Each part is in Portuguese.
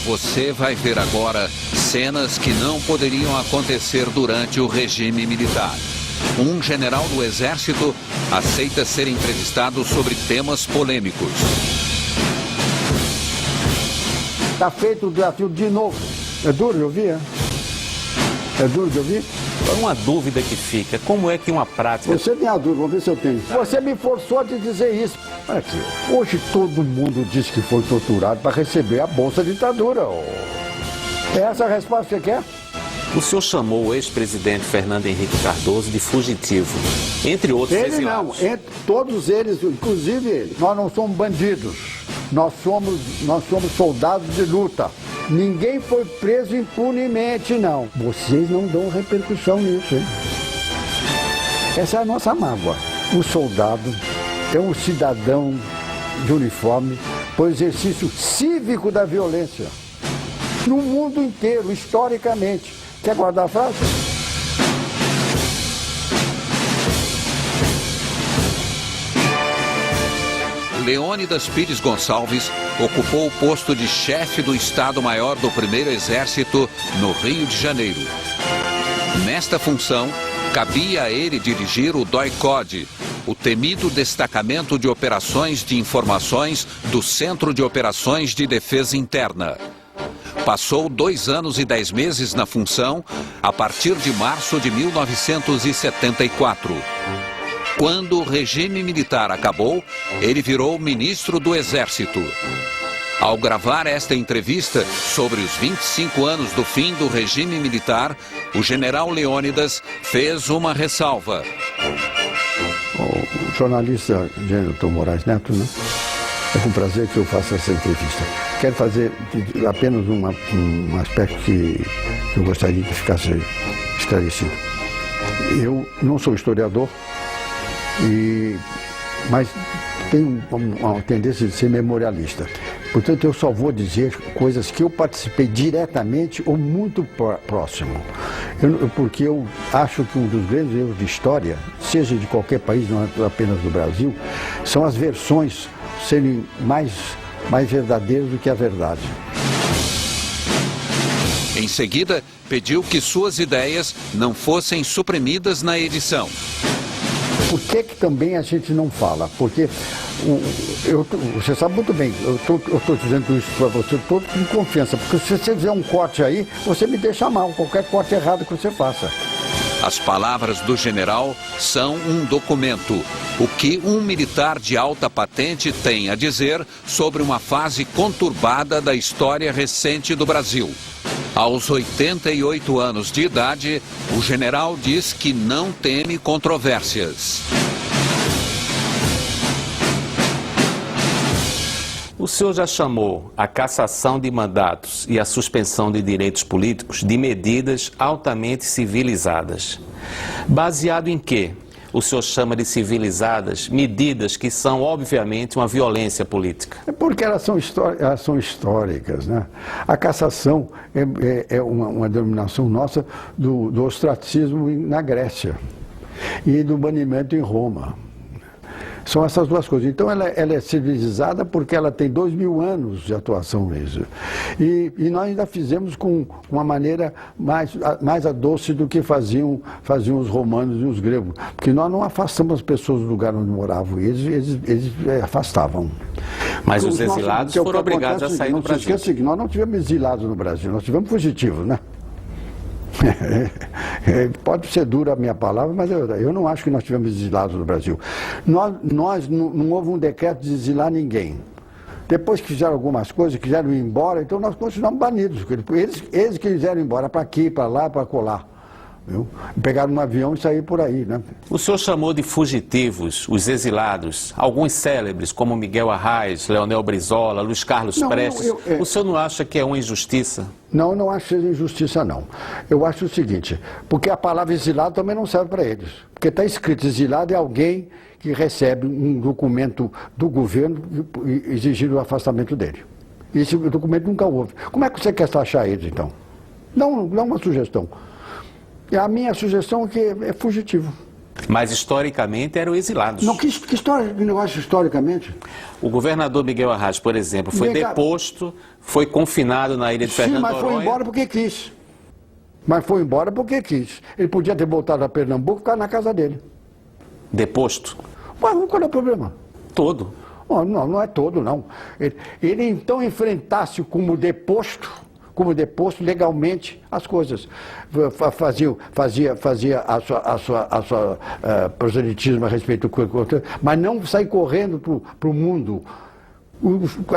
Você vai ver agora cenas que não poderiam acontecer durante o regime militar. Um general do Exército aceita ser entrevistado sobre temas polêmicos. Está feito o desafio de novo. É duro de ouvir, é? É duro de ouvir? Uma dúvida que fica, como é que uma prática... Você tem a dúvida, vamos ver se eu tenho. Você me forçou a te dizer isso. Aqui, hoje todo mundo diz que foi torturado para receber a Bolsa Ditadura. É essa a resposta que você quer? O senhor chamou o ex-presidente Fernando Henrique Cardoso de fugitivo, entre outros exilados. Ele não, todos eles, inclusive ele. Nós não somos bandidos, nós somos soldados de luta. Ninguém foi preso impunemente, não. Vocês não dão repercussão nisso, hein? Essa é a nossa mágoa. O soldado é um cidadão de uniforme por exercício cívico da violência. No mundo inteiro, historicamente. Quer guardar a frase? Leônidas Pires Gonçalves ocupou o posto de chefe do Estado-Maior do Primeiro Exército no Rio de Janeiro. Nesta função, cabia a ele dirigir o DOI-CODE, o temido Destacamento de Operações de Informações do Centro de Operações de Defesa Interna. Passou 2 anos e 10 meses na função a partir de março de 1974. Quando o regime militar acabou, ele virou ministro do Exército. Ao gravar esta entrevista sobre os 25 anos do fim do regime militar, o general Leônidas fez uma ressalva. O jornalista Gênero Moraes Neto, né? É com prazer que eu faço essa entrevista. Quero fazer apenas um aspecto que eu gostaria que ficasse esclarecido. Eu não sou historiador, mas tenho uma tendência de ser memorialista. Portanto, eu só vou dizer coisas que eu participei diretamente ou muito próximo. Porque eu acho que um dos grandes erros de história, seja de qualquer país, não apenas do Brasil, são as versões serem mais verdadeiras do que a verdade. Em seguida, pediu que suas ideias não fossem suprimidas na edição. Por que também a gente não fala? Porque você sabe muito bem, eu estou dizendo isso para você todo com confiança, porque se você fizer um corte aí, você me deixa mal, qualquer corte errado que você faça. As palavras do general são um documento. O que um militar de alta patente tem a dizer sobre uma fase conturbada da história recente do Brasil. Aos 88 anos de idade, o general diz que não teme controvérsias. O senhor já chamou a cassação de mandatos e a suspensão de direitos políticos de medidas altamente civilizadas. Baseado em quê? O senhor chama de civilizadas medidas que são, obviamente, uma violência política. É porque elas são históricas, né? A cassação é uma denominação nossa do ostracismo na Grécia e do banimento em Roma. São essas duas coisas. Então ela é civilizada porque ela tem 2000 anos de atuação mesmo. E nós ainda fizemos com uma maneira mais doce do que faziam os romanos e os gregos. Porque nós não afastamos as pessoas do lugar onde moravam, eles afastavam. Mas os exilados foram obrigados a sair do Brasil. Não se esqueça que nós não tivemos exilados no Brasil, nós tivemos fugitivos, né? Pode ser dura a minha palavra, mas eu não acho que nós tivemos exilados no Brasil. Nós não houve um decreto de exilar ninguém. Depois que fizeram algumas coisas, quiseram ir embora, então nós continuamos banidos. Eles quiseram ir embora para aqui, para lá, para colar. Viu? Pegaram um avião e saíram por aí, né? O senhor chamou de fugitivos os exilados, alguns célebres como Miguel Arraes, Leonel Brizola, Luiz Carlos Prestes. O senhor não acha que é uma injustiça? Não acho que seja injustiça, não. Eu acho o seguinte, porque a palavra exilado também não serve para eles. Porque está escrito exilado é alguém que recebe um documento do governo exigindo o afastamento dele. E esse documento nunca houve. Como é que você quer taxar eles, então? Não uma sugestão. A minha sugestão é que é fugitivo. Mas historicamente eram exilados. Não, que história, que negócio historicamente? O governador Miguel Arraes, por exemplo, foi deposto, foi confinado na ilha de Fernando Noronha. Sim, mas foi embora porque quis. Mas foi embora porque quis. Ele podia ter voltado a Pernambuco e ficar na casa dele. Deposto? Mas qual é o problema? Todo. Não, não é todo, não. Ele então enfrentasse como deposto legalmente as coisas. Fazia a sua proselitismo a respeito do... Mas não sair correndo para o mundo.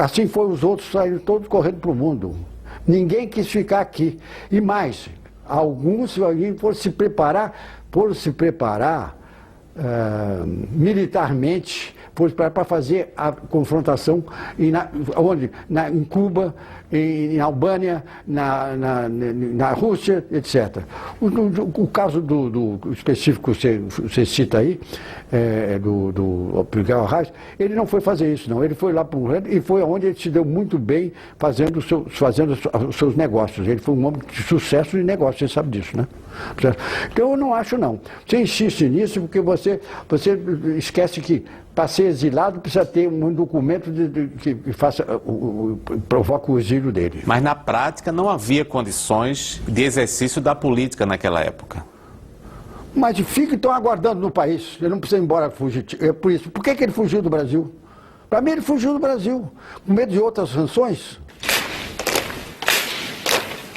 Assim foi os outros, saíram todos correndo para o mundo. Ninguém quis ficar aqui. E mais, alguns foram se preparar militarmente, para fazer a confrontação em Cuba, em Albânia, na Rússia, etc. O caso do específico que você cita aí, do Miguel Arraes, ele não foi fazer isso, não. Ele foi lá para o Rio e foi onde ele se deu muito bem fazendo os seus negócios. Ele foi um homem de sucesso de negócio, você sabe disso, né? Então eu não acho, não. Você insiste nisso porque você esquece que para ser exilado precisa ter um documento que provoque o exílio dele. Mas na prática não havia condições de exercício da política naquela época. Mas fica então aguardando no país. Ele não precisa ir embora fugitivo. É por isso. Por que ele fugiu do Brasil? Para mim ele fugiu do Brasil, com medo de outras sanções.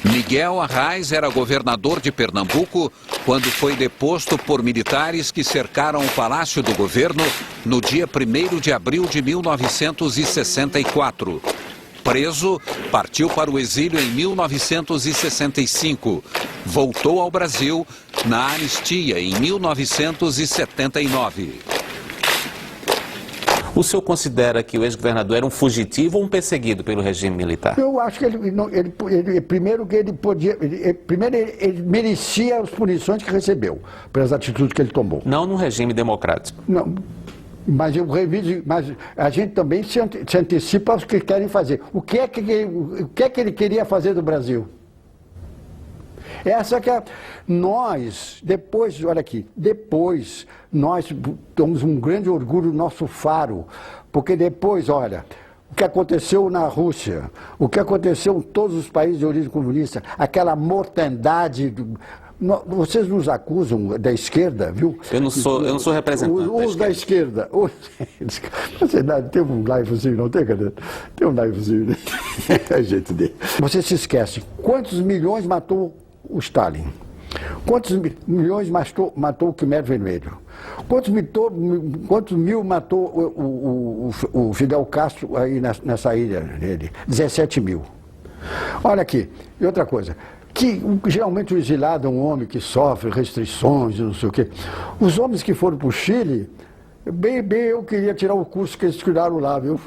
Miguel Arraes era governador de Pernambuco quando foi deposto por militares que cercaram o Palácio do Governo no dia 1º de abril de 1964. Preso, partiu para o exílio em 1965. Voltou ao Brasil na anistia em 1979. O senhor considera que o ex-governador era um fugitivo ou um perseguido pelo regime militar? Eu acho que primeiro ele merecia as punições que recebeu, pelas atitudes que ele tomou. Não num regime democrático. Não, mas a gente também se antecipa aos que querem fazer. O que é que ele queria fazer do Brasil? Essa que é... Nós, depois, olha aqui, nós temos um grande orgulho do nosso faro, porque depois, olha, o que aconteceu na Rússia, o que aconteceu em todos os países de origem comunista, aquela mortandade... Vocês nos acusam da esquerda, viu? Eu não sou representante os da esquerda. Você tem um livezinho, não tem, cadê? Tem um livezinho, né? É jeito dele. Você se esquece, quantos milhões matou o Stalin? Quantos milhões matou o Khmer Vermelho? Quantos mil matou o Fidel Castro aí nessa ilha dele? 17 mil. Olha aqui, e outra coisa, que geralmente o exilado é um homem que sofre restrições, não sei o quê. Os homens que foram para o Chile, eu queria tirar o curso que eles tiraram lá, viu?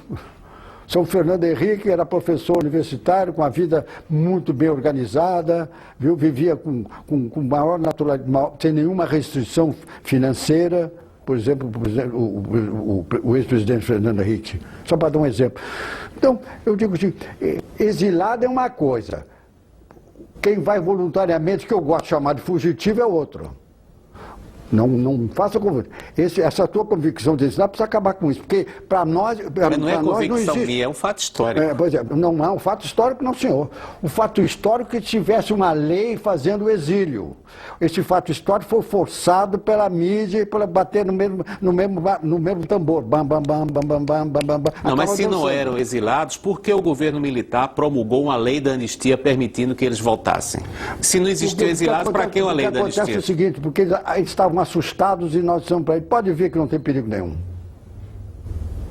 São Fernando Henrique era professor universitário, com a vida muito bem organizada, viu? Vivia com maior naturalidade, sem nenhuma restrição financeira. Por exemplo, o ex-presidente Fernando Henrique, só para dar um exemplo. Então, eu digo assim, exilado é uma coisa, quem vai voluntariamente, que eu gosto de chamar de fugitivo, é outro. Não faça convite. Essa tua convicção de exilado precisa acabar com isso, porque para nós... Mas não é convicção minha, é um fato histórico. Pois é, não é um fato histórico, não, senhor. O fato histórico é que tivesse uma lei fazendo o exílio. Esse fato histórico foi forçado pela mídia e por bater no mesmo tambor. Bam, bam, bam, bam, bam, bam, bam, bam. Não, mas se não eram exilados, por que o governo militar promulgou uma lei da anistia permitindo que eles voltassem? Se não existiam exilados, para que uma lei da anistia? Acontece o seguinte, porque eles estavam assustados e nós dissemos para ele, pode ver que não tem perigo nenhum.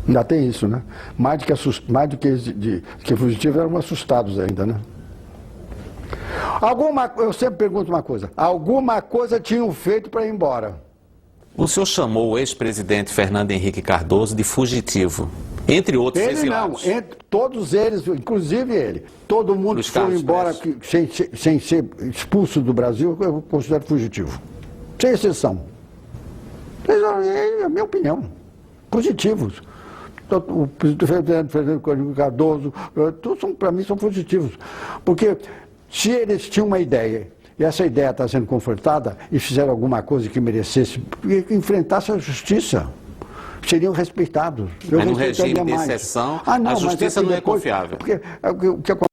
Ainda tem isso, né? Mais do que fugitivos eram assustados ainda, né? Eu sempre pergunto uma coisa, alguma coisa tinham feito para ir embora? O senhor chamou o ex-presidente Fernando Henrique Cardoso de fugitivo, entre outros exilados. Não, todos eles, inclusive ele. Todo mundo que foi embora sem ser expulso do Brasil, eu considero fugitivo. Sem exceção. É a minha opinião. Positivos. O presidente Fernando Cardoso, todos para mim são positivos. Porque se eles tinham uma ideia e essa ideia está sendo confortada e fizeram alguma coisa que merecesse, que enfrentasse a justiça, seriam respeitados. Mas no regime de exceção, a justiça não é confiável. Porque o que acontece